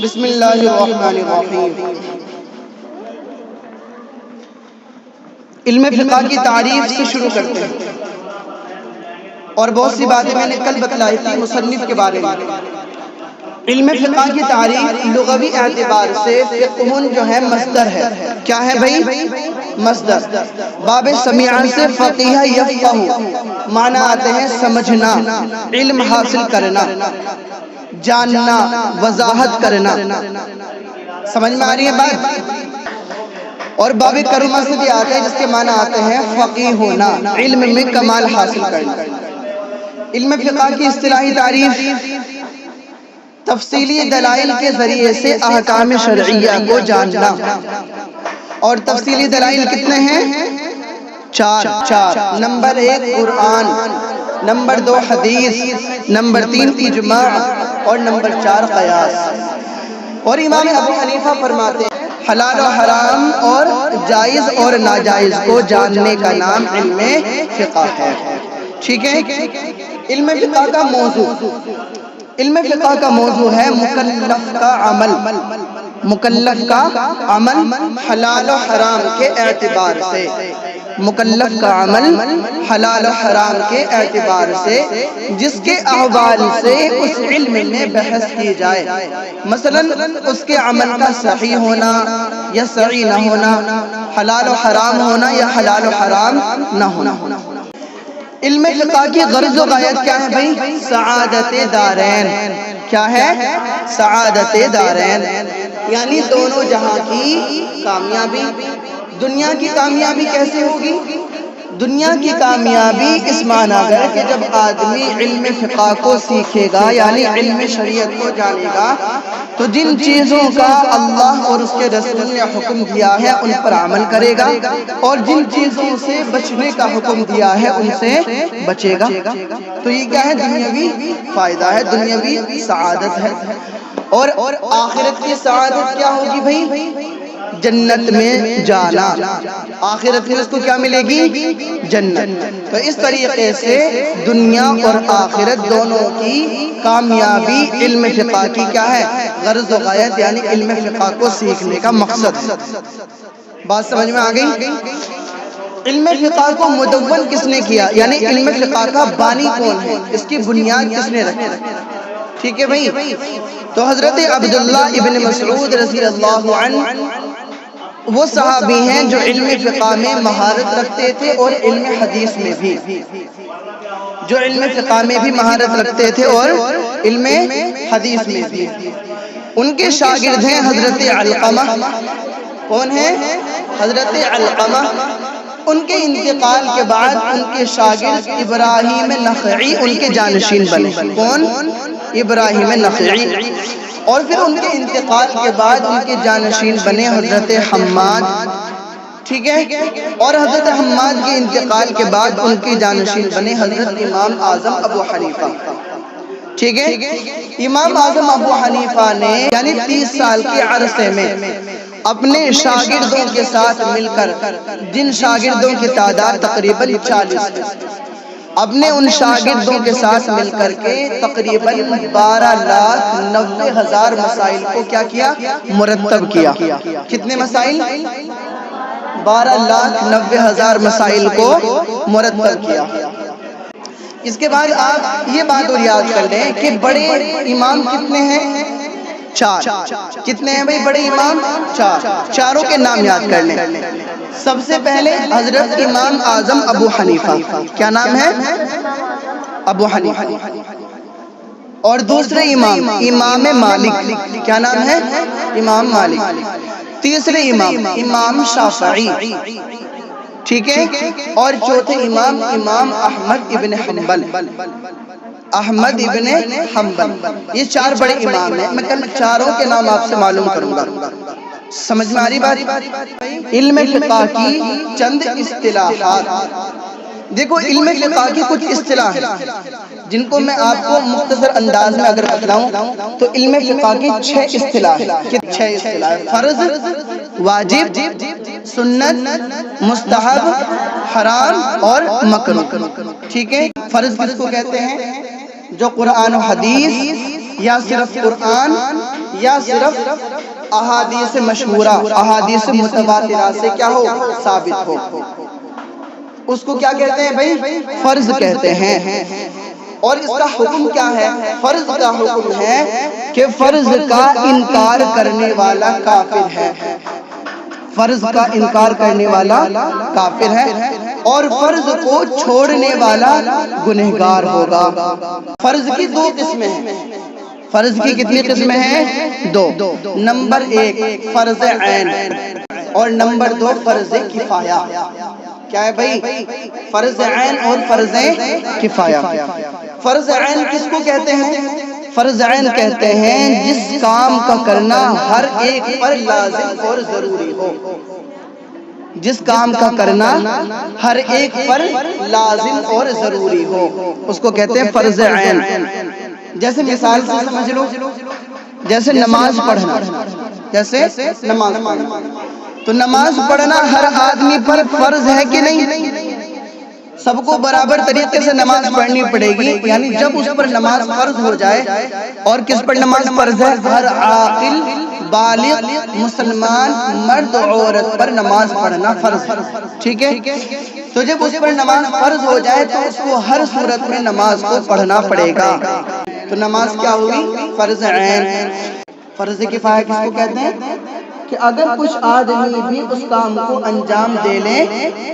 بسم اللہ الرحمن الرحیم۔ علم فقہ کی تعریف سے شروع کرتے ہیں، اور بہت سی باتیں میں نے کل بتلائی تھی مصنف کے بارے میں۔ علم فقہ کی تعریف لغوی اعتبار سے فقہ جو ہے مصدر ہے۔ کیا ہے بھائی؟ مصدر۔ باب سمیع سے فقیہ یفقہ معنی آتے ہیں سمجھنا، علم حاصل کرنا، جاننا، وضاحت کرنا۔ سمجھ میں آ رہی ہے بات؟ اور باب کرما سے بھی آتا ہے جس کے معنی آتے ہیں فقیہ ہونا، علم میں کمال حاصل کرنا۔ علم فقہ کی اصطلاحی تعریف تفصیلی دلائل کے ذریعے سے احکام شرعیہ کو جاننا۔ اور تفصیلی دلائل کتنے ہیں؟ چار۔ نمبر 1 قرآن، نمبر 2 حدیث، نمبر 3 اجماع، اور نمبر 4 قیاس۔ اور امام ابو حنیفہ فرماتے ہیں حلال و حرام اور جائز اور ناجائز کو جاننے کا نام علم فقہ ہے۔ ٹھیک ہے؟ علم فقہ کا موضوع، علم فقہ کا موضوع ہے مکلف کا عمل، مکلف کا عمل حلال و حرام کے اعتبار سے، مکلف کا عمل حلال و حرام کے اعتبار سے، جس کے احوال سے اس علم میں بحث کی جائے۔ مثلا اس کے عمل کا صحیح ہونا یا صحیح نہ ہونا، حلال و حرام ہونا یا حلال و حرام نہ ہونا۔ علم فقہ کی غرض و غایت کیا ہے بھائی؟ سعادت دارین۔ کیا ہے؟ سعادت دارین، یعنی دونوں جہاں کی کامیابی۔ دنیا کی کامیابی کیسے ہوگی؟ دنیا کی کامیابی اس معنی ہے کہ جب آدمی علم فقہ کو سیکھے گا، یعنی علم شریعت کو جانے گا، تو جن چیزوں کا اللہ اور اس کے رسول نے حکم دیا ہے ان پر عمل کرے گا، اور جن چیزوں سے بچنے کا حکم دیا ہے ان سے بچے گا۔ تو یہ کیا ہے؟ دنیاوی فائدہ ہے، دنیاوی سعادت ہے۔ اور آخرت کی سعادت کیا ہوگی بھائی؟ جنت میں جانا۔ آخرت میں اس کو کیا ملے گی؟ جنت۔ تو اس طریقے سے دنیا اور آخرت دونوں کی کامیابی علم فقہ کی کیا ہے؟ غرض و غایت، یعنی علم فقہ کو سیکھنے کا مقصد ہے۔ بات سمجھ میں آ گئی؟ علم فقہ کو مدون کس نے کیا؟ یعنی علم فقہ کا بانی کون ہے؟ اس کی بنیاد کس نے رکھی؟ ٹھیک ہے بھائی؟ تو حضرت عبداللہ ابن مسعود رضی اللہ عنہ وہ صحابی ہیں جو علم فقہ میں مہارت رکھتے تھے اور علم حدیث میں بھی، جو علم فقہ میں بھی مہارت رکھتے تھے اور علم حدیث میں بھی۔ ان کے شاگرد ہیں حضرت علقمہ۔ کون ہیں؟ حضرت علقمہ۔ ان کے انتقال کے بعد ان کے شاگرد ابراہیم نخعی ان کے جانشین بنے۔ کون؟ ابراہیم نخعی۔ اور پھر ان کے انتقال کے بعد ان کے جانشین بنے حضرت حماد۔ ٹھیک ہے؟ اور حضرت حماد کے انتقال کے بعد ان کے جانشین بنے حضرت امام اعظم ابو حنیفہ۔ ٹھیک ہے؟ امام اعظم ابو حنیفہ نے یعنی 30 سال کے عرصے میں اپنے شاگردوں کے ساتھ مل کر، جن شاگردوں کی تعداد تقریباً 40 ہے، اپنے ان شاگردوں کے ساتھ مل کر کے تقریباً 12,90,000 مسائل کو کیا کیا؟ مرتب کیا۔ کتنے مسائل؟ 12,90,000 مسائل کو مرتب کیا۔ اس کے بعد آپ یہ بات اور یاد کر لیں کہ بڑے امام کتنے ہیں؟ 4۔ کتنے ہیں بھائی بڑے امام؟ 4۔ چاروں کے نام یاد کر لیں۔ سب سے پہلے حضرت امام اعظم ابو حنیفہ۔ کیا نام ہے؟ ابو حنیفہ۔ اور دوسرے امام امام مالک۔ کیا نام ہے؟ امام مالک۔ تیسرے امام امام شافعی۔ ٹھیک ہے؟ اور چوتھے امام امام احمد ابن حنبل۔ احمد ابن حنبل۔ یہ 4 بڑے امام ہیں۔ میں کل چاروں کے نام آپ سے معلوم کروں گا۔ سمجھ میں آ رہی بات؟ علم فقہ کی چند اصطلاحات۔ دیکھو علم فقہ کی کچھ اصطلاح ہیں جن کو میں آپ کو مختصر انداز میں اگر بتلاؤں تو علم فقہ کی 6 اصطلاح ہیں۔ 6 اصطلاح: فرض، واجب، سنت، مستحب، حرام اور مکروہ۔ ٹھیک ہے؟ فرض کس کو کہتے ہیں؟ جو قرآن و حدیث یا صرف قرآن یا صرف احادیث مشہورہ احادیث متواترہ سے کیا ہو ثابت ہو، اس کو کیا کہتے ہیں بھائی؟ فرض کہتے ہیں۔ اور اس کا حکم کیا ہے؟ فرض کا حکم ہے کہ فرض کا انکار کرنے والا کافر ہے، فرض کا انکار کرنے والا کافر ہے، اور فرض کو چھوڑنے والا گنہگار ہوگا۔ فرض کی دو قسمیں ہیں، فرض کی کتنی قسمیں ہیں؟ دو۔ نمبر ایک فرض عین اور نمبر دو فرض کفایہ۔ کیا ہے بھائی؟ فرض عین اور فرض کفایہ۔ فرض عین کس کو کہتے ہیں؟ فرض عین کہتے ہیں جس کام کا کرنا ہر ایک پر لازم اور ضروری ہو، جس کام کا کرنا ہر ایک پر لازم اور ضروری ہو، اس کو کہتے ہیں فرض عین۔ جیسے مثال سے سمجھ لو، جیسے نماز پڑھنا، جیسے نماز پڑھنا، تو نماز پڑھنا ہر آدمی پر فرض ہے کہ نہیں؟ سب کو برابر طریقے سے نماز پڑھنی پڑے گی، یعنی جب اس پر نماز فرض ہو جائے، اور کس پر نماز فرض ہے؟ ہر عاقل بالغ مسلمان مرد عورت پر نماز پڑھنا فرض ہے، ٹھیک ہے؟ تو جب اس پر نماز فرض ہو جائے تو اس کو ہر صورت میں نماز کو پڑھنا پڑے گا، تو نماز کیا ہوئی؟ فرض عین۔ فرض کفایہ کس کو کہتے ہیں؟ کہ اگر کچھ آدمی بھی اس کام کو انجام دے لیں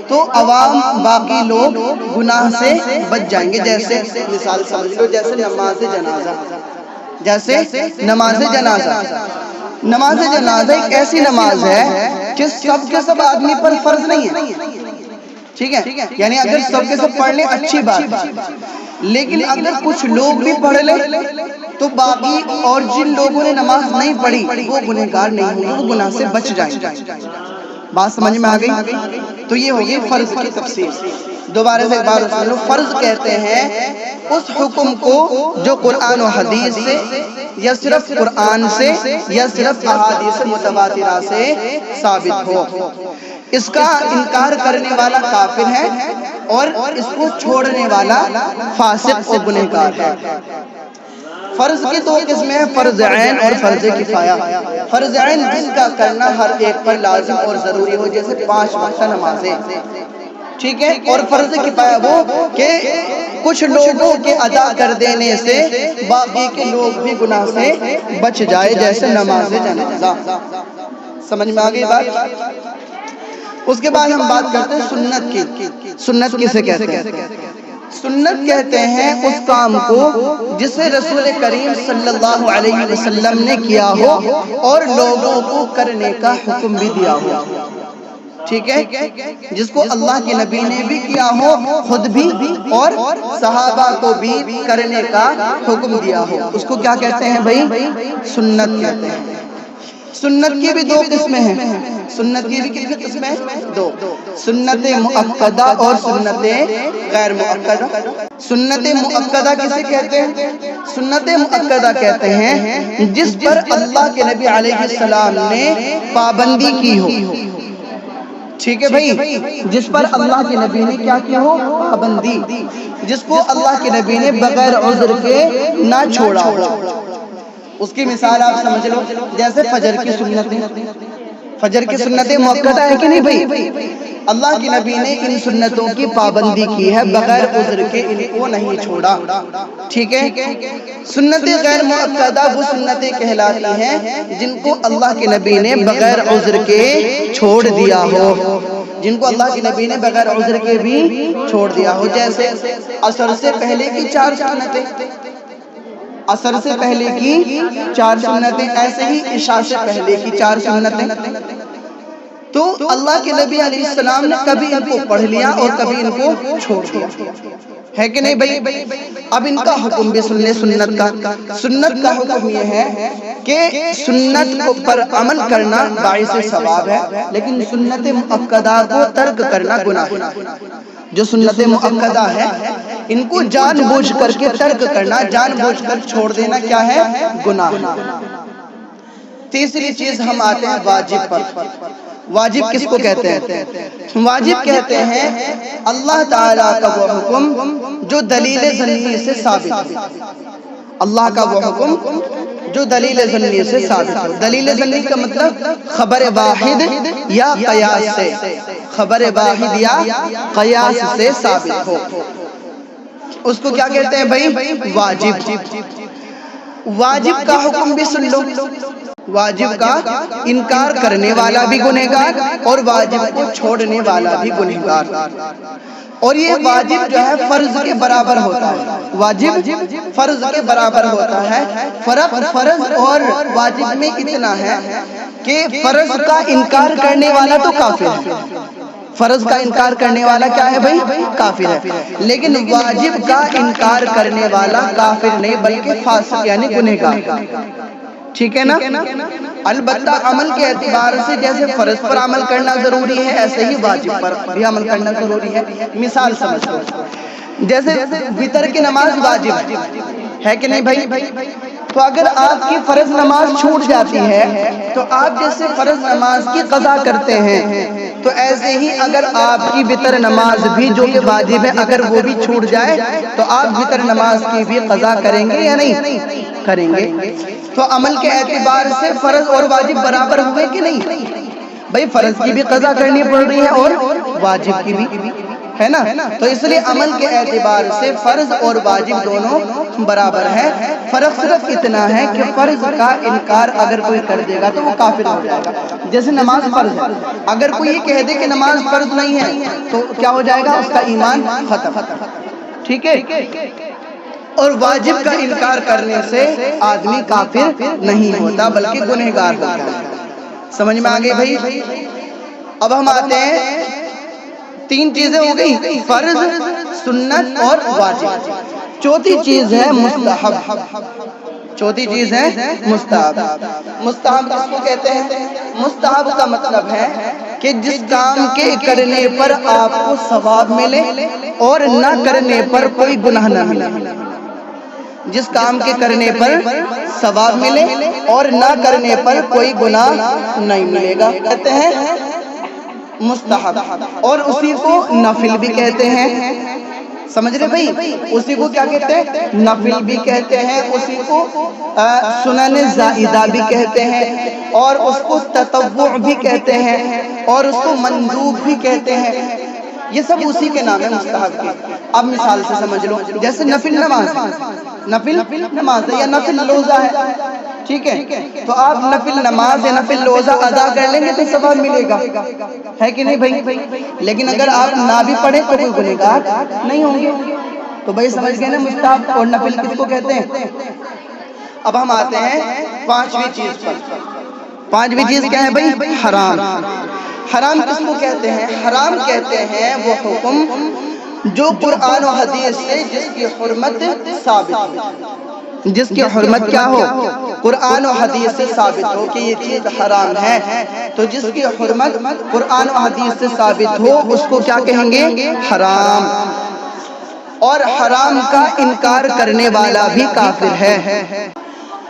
تو عوام باقی لوگ گناہ سے بچ جائیں گے۔ جیسے مثال سمجھ لو، جیسے نماز جنازہ، جیسے نماز جنازہ۔ نماز جنازہ ایک ایسی نماز ہے کہ سب کے سب آدمی پر فرض نہیں ہے، ٹھیک ہے؟ یعنی اگر سب کے سب پڑھ لیں اچھی بات ہے، لیکن اگر کچھ لوگ بھی پڑھ لیں تو باقی اور جن لوگوں نے نماز نہیں پڑھی وہ گنہگار نہیں ہوں گے، وہ گناہ سے بچ جائیں گے۔ بات سمجھ میں آ گئی؟ تو یہ ہوگی فرض کی تفصیل۔ دوبارہ سے ایک بار سن لو، فرض کہتے ہیں اس حکم کو جو قرآن و حدیث سے یا صرف قرآن سے یا صرف احادیث متواترہ سے ثابت ہو، اس کا انکار کرنے والا کافر ہے اور اس کو چھوڑنے والا فاسق و گنہگار ہے۔ فرض کی دو قسمیں ہیں، فرض عین اور فرض کفایہ۔ فرض عین جس کا کرنا ہر ایک پر لازم اور ضروری ہو، جیسے 5 وقت نمازیں، ٹھیک ہے؟ اور فرض کفایہ وہ کہ کچھ لوگوں کے ادا کر دینے سے باقی کے لوگ بھی گناہ سے بچ جائے، جیسے نماز جنازہ۔ سمجھ میں آ گئی بات؟ اس کے بعد ہم بات کرتے ہیں سنت کی۔ سنت کسے کہتے ہیں؟ سنت کہتے ہیں اس کام کو جسے رسول کریم صلی اللہ علیہ وسلم نے کیا ہو اور لوگوں کو کرنے کا حکم بھی دیا ہو، ٹھیک ہے؟ جس کو اللہ کے نبی نے بھی کیا ہو خود بھی اور صحابہ کو بھی کرنے کا حکم دیا ہو، اس کو کیا کہتے ہیں بھائی؟ سنت کہتے ہیں۔ سنت کی بھی دو قسمیں ہیں، سنت کی بھی کتنی قسمیں ہیں؟ دو، سنت مؤکدہ اور سنت غیر مؤکدہ۔ سنت مؤکدہ کسے کہتے ہیں؟ سنت مؤکدہ کہتے ہیں جس پر اللہ کے نبی علیہ السلام نے پابندی کی ہو، ٹھیک ہے بھائی؟ جس پر اللہ کے نبی نے کیا کیا ہو؟ پابندی، جس کو اللہ کے نبی نے بغیر عذر کے نہ چھوڑا ہو۔ اس کی مثال آپ سمجھ لو، جیسے فجر کی سنتیں۔ فجر کی سنتیں مؤکدہ ہے کہ نہیں بھائی؟ اللہ کی نبی نے ان سنتوں کی پابندی کی ہے، بغیر عذر کے ان کو نہیں چھوڑا، ٹھیک ہے؟ سنت غیر مؤکدہ وہ سنتیں کہلاتی ہیں جن کو اللہ کے نبی نے بغیر عذر کے چھوڑ دیا ہو، جن کو اللہ کے نبی نے بغیر عذر کے بھی چھوڑ دیا ہو، جیسے عصر سے پہلے کی 4 سنتیں، عصر سے پہلے کی 4 سنتیں، ایسے ہی عشاء سے پہلے کی 4 سنتیں۔ تو اللہ کے نبی علیہ السلام نے کبھی ان کو پڑھ لیا اور کبھی ان کو چھوڑ دیا، ہے کہ نہیں بھائی؟ اب ان کا حکم بھی سن لے سنت کا۔ سنت کا حکم یہ ہے کہ سنت پر عمل کرنا باعث ثواب ہے، لیکن سنت مؤکدہ کو ترک کرنا گناہ ہے۔ جو سنت مؤکدہ ہے ان کو جان بوجھ کر کے ترک کرنا، جان بوجھ کر چھوڑ دینا کیا ہے؟ گناہ ہے۔ تیسری چیز ہم آتے ہیں واجب پر۔ واجب کس کو کہتے ہیں؟ واجب کہتے ہیں اللہ تعالیٰ کا وہ حکم جو دلیل ظنی سے ثابت ہے، اللہ کا وہ حکم جو دلیل ظنی سے ثابت ہو. دلیل ظنی کا مطلب خبر واحد یا قیاس سے، خبر واحد یا قیاس سے ثابت ہو. اس کو کیا کہتے ہیں بھائی؟ واجب. واجب کا حکم بھی سن لو. واجب کا انکار کرنے والا بھی گنہگار اور واجب کو چھوڑنے والا بھی گنہگار. اور یہ واجب جو ہے فرض کے برابر ہوتا ہے. واجب فرض کے برابر ہوتا ہے. فرق فرض اور واجب میں اتنا ہے کہ فرض کا انکار کرنے والا تو کافر ہے. فرض کا انکار کرنے والا کیا ہے بھائی؟ کافر ہے. لیکن واجب کا انکار کرنے والا کافر نہیں بلکہ فاسق یعنی گنہگار. ٹھیک ہے نا؟ البتہ عمل کے اعتبار سے جیسے فرض پر عمل کرنا ضروری ہے ایسے ہی واجب پر بھی عمل کرنا ضروری ہے. مثال سمجھ لو، جیسے وتر کی نماز واجب ہے کہ نہیں بھائی؟ تو اگر آپ کی فرض نماز چھوٹ جاتی ہے تو آپ جیسے فرض نماز کی قضا کرتے ہیں تو ایسے ہی اگر آپ کی وتر نماز بھی جو کہ واجب ہے اگر وہ بھی چھوٹ جائے تو آپ وتر نماز کی بھی قضا کریں گے یا نہیں کریں گے؟ تو عمل کے اعتبار سے فرض اور واجب برابر ہوئے کہ نہیں بھائی؟ فرض کی بھی قضا کرنی پڑ رہی ہے اور واجب کی بھی، ہے نا؟ تو اس لیے عمل کے اعتبار سے فرض اور واجب دونوں برابر ہے. فرق صرف اتنا ہے کہ فرض کا انکار اگر کوئی کر دے گا تو وہ کافر ہو جائے گا. جیسے نماز فرض ہے، اگر کوئی یہ کہہ دے کہ نماز فرض نہیں ہے تو کیا ہو جائے گا؟ اس کا ایمان ختم. ٹھیک ہے؟ اور واجب کا انکار کرنے سے آدمی کافر نہیں ہوتا بلکہ گنہگار ہوتا ہے. سمجھ میں آگے بھائی؟ اب ہم آتے ہیں، تین چیزیں ہو گئی، فرض، سنت اور واجب. چوتھی چیز ہے مستحب. چوتھی چیز ہے مستحب. مستحب کس کو کہتے ہیں؟ مستحب کا مطلب ہے کہ جس کام کے کرنے پر آپ کو ثواب ملے اور نہ کرنے پر کوئی گناہ نہ ملے. جس کام کے کرنے پر ثواب ملے اور نہ کرنے پر کوئی گناہ نہیں ملے گا کہتے ہیں مستحب. اور اسی کو نفل بھی کہتے ہیں. سمجھ رہے بھائی؟ اسی کو کیا کہتے ہیں؟ نفل بھی کہتے ہیں. اسی کو سنن زائدہ بھی کہتے ہیں اور اس کو تطوع بھی کہتے ہیں اور اس کو مندوب بھی کہتے ہیں. یہ سب اسی کے نام ہے مستحب کے. اب مثال سے سمجھ لو، جیسے نفل نماز ہے یا نفل روزہ ہے. ٹھیک ہے؟ تو آپ نفل نماز یا نفل روزہ ادا کر لیں گے تو ثواب ملے گا، ہے کہ نہیں بھائی؟ لیکن اگر آپ نہ بھی پڑھیں تو کوئی گنہگار نہیں ہوں گے. تو بھائی سمجھ گئے نا مستحب اور نفل کس کو کہتے ہیں؟ اب ہم آتے ہیں پانچویں چیز پر. پانچویں چیز کیا ہے بھائی؟ حرام. حرام کس کو کہتے ہیں؟ حرام کہتے ہیں وہ حکم جو قرآن و حدیث سے جس کی حرمت ثابت ہو. جس کی حرمت کیا ہو؟ قرآن و حدیث سے ثابت ہو کہ یہ چیز حرام ہے. تو جس کی حرمت قرآن و حدیث سے ثابت ہو اس کو کیا کہیں گے؟ حرام. اور حرام کا انکار کرنے والا بھی کافر ہے.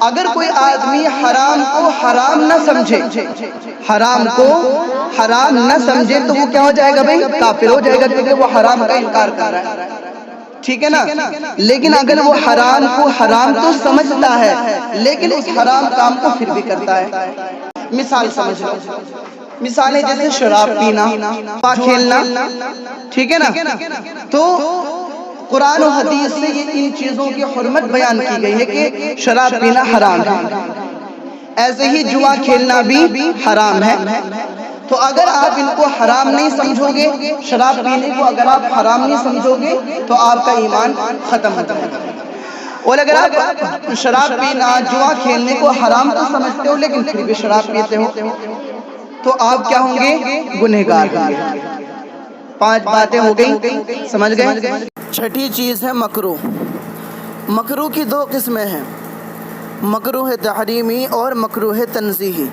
اگر کوئی آدمی حرام کو حرام نہ سمجھے، حرام کو حرام نہ سمجھے تو وہ کیا ہو جائے گا بھائی؟ کافر ہو جائے گا کیونکہ وہ حرام کا انکار کر رہا ہے. ٹھیک ہے نا؟ لیکن اگر وہ حرام کو حرام تو سمجھتا ہے لیکن اس حرام کام کو پھر بھی کرتا ہے. مثال سمجھ لو، مثال ہے جیسے شراب پینا، کھیلنا. ٹھیک ہے نا؟ تو قرآن و حدیث سے یہ ان چیزوں کی حرمت بیان کی گئی ہے کہ شراب پینا حرام ہے. ایسے ہی جوا کھیلنا بھی حرام ہے. تو اگر آپ ان کو حرام نہیں سمجھو گے، شراب پینے کو اگر آپ حرام نہیں سمجھو گے تو آپ کا ایمان ختم ہو جائے گا. اور اگر آپ شراب پینا، جوا کھیلنے کو حرام تو سمجھتے ہو لیکن پھر بھی شراب پیتے ہو تو آپ کیا ہوں گے؟ گنہگار ہوں گے. 5 باتیں ہو گئی، سمجھ گئے؟ چھٹی چیز ہے مکروہ. مکروہ کی 2 قسمیں ہیں، مکروہ تحریمی اور مکروہ تنزیہی.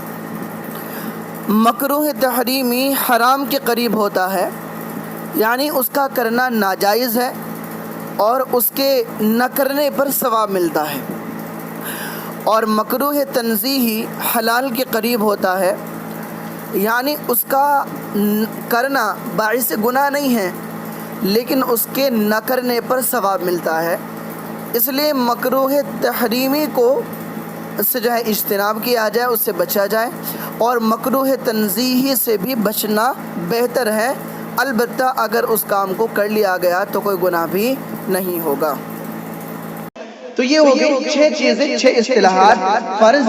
مکروہ تحریمی حرام کے قریب ہوتا ہے، یعنی اس کا کرنا ناجائز ہے اور اس کے نہ کرنے پر ثواب ملتا ہے. اور مکروہ تنزیہی حلال کے قریب ہوتا ہے، یعنی اس کا کرنا باعث گناہ نہیں ہے لیکن اس کے نہ کرنے پر ثواب ملتا ہے. اس لیے مکروہ تحریمی کو سے جو ہے اجتناب کیا جائے، اس سے بچا جائے، اور مکروہ تنزیہی سے بھی بچنا بہتر ہے، البتہ اگر اس کام کو کر لیا گیا تو کوئی گناہ بھی نہیں ہوگا۔ تو یہ ہو گئی 6 چیزیں، 6 اصطلاحات: فرض،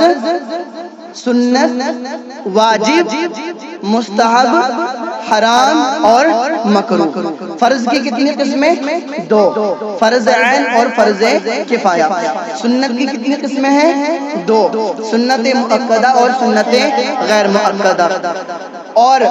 سنت، واجب، مستحب، حرام اور مکروہ۔ فرض کی کتنی قسمیں؟ 2، فرض عین اور فرض کفایہ۔ سنت کی کتنی قسمیں ہیں؟ 2، سنت مؤکدہ اور سنت غیر مؤکدہ۔ اور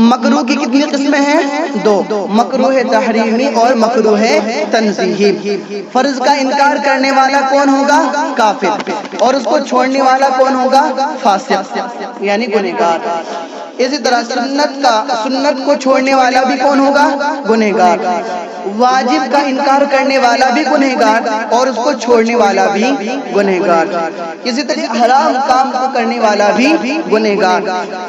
مکروہ کی کتنی قسمیں ہیں؟ 2، مکروہ تحریمی اور مکروہ تنزیہی۔ فرض کا انکار کرنے والا کون ہوگا؟ کافر، اور اس کو چھوڑنے والا کون ہوگا؟ فاسق، یعنی گنہگار۔ اسی طرح سنت کو چھوڑنے والا بھی کون ہوگا؟ گنہگار۔ واجب کا انکار کرنے والا بھی گنہگار، اور اس کو چھوڑنے والا بھی گنہگار۔ اسی طرح حرام کام کو کرنے والا بھی گنہگار،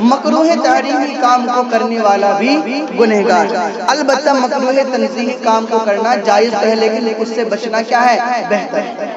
مکروہ تحریمی کام کو کرنے والا بھی گنہگار۔ البتہ مکروہ تنزیہی کام کو کرنا جائز ہے، لیکن اس سے بچنا کیا ہے؟ بہتر ہے۔